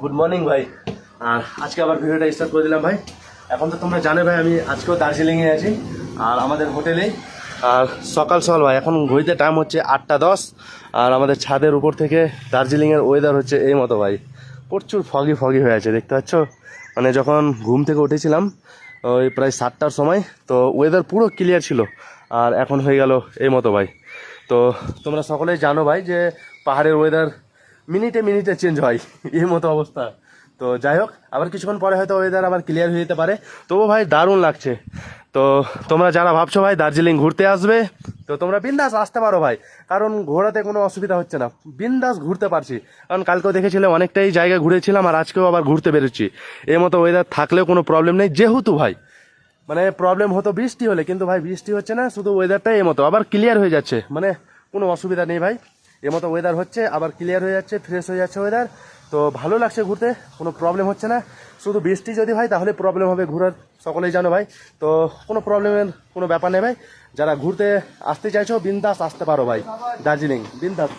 Good morning ভাই। আর আজকে আবার ভিডিওটা স্টার্ট করে দিলাম ভাই। এখন তো তোমরা জানো ভাই আমি আজকেও দার্জিলিংয়ে আছি আর আমাদের হোটেলেই। আর সকাল ভাই এখন ঘড়িতে টাইম হচ্ছে 8:10 আর আমাদের ছাদের উপর থেকে দার্জিলিংয়ের ওয়েদার হচ্ছে এই মতো ভাই। প্রচুর ফগি হয়ে আছে দেখতে পাচ্ছ। মানে যখন ঘুম থেকে উঠেছিলাম ওই প্রায় 7টার সময় তো ওয়েদার পুরো ক্লিয়ার ছিল আর এখন হয়ে গেল এই মতো ভাই। তো তোমরা সকলেই জানো ভাই যে পাহাড়ের ওয়েদার মিনিটে চেঞ্জ হয় এই মতো অবস্থা। তো যাই হোক আবার কিছুক্ষণ পরে হয়তো ওয়েদার আবার ক্লিয়ার হয়ে যেতে পারে। তবু ভাই দারুণ লাগছে। তো তোমরা যারা ভাবছো ভাই দার্জিলিং ঘুরতে আসবে তো তোমরা বিন্দাস আসতে পারো ভাই, কারণ ঘোরাতে কোনো অসুবিধা হচ্ছে না, বিন্দাস ঘুরতে পারছি। কারণ কালকেও দেখেছিলে অনেকটাই জায়গা ঘুরেছিলাম আর আজকেও আবার ঘুরতে বেরোচ্ছি। এই মতো ওয়েদার থাকলেও কোনো প্রবলেম নেই, যেহেতু ভাই মানে প্রবলেম হতো বৃষ্টি হলে, কিন্তু ভাই বৃষ্টি হচ্ছে না, শুধু ওয়েদারটাই এই মতো আবার ক্লিয়ার হয়ে যাচ্ছে, মানে কোনো অসুবিধা নেই ভাই। এ মতো ওয়েদার হচ্ছে আবার ক্লিয়ার হয়ে যাচ্ছে, ফ্রেশ হয়ে যাচ্ছে ওয়েদার। তো ভালো লাগছে ঘুরতে, কোনো প্রবলেম হচ্ছে না। শুধু বৃষ্টি যদি হয় তাহলে প্রবলেম হবে ঘোরার, সকলেই জানো ভাই। তো কোনো প্রবলেমের কোনো ব্যাপার নেই ভাই। যারা ঘুরতে আসতে চাইছো বিন্দাস আসতে পারো ভাই দার্জিলিং, বিন্দাস।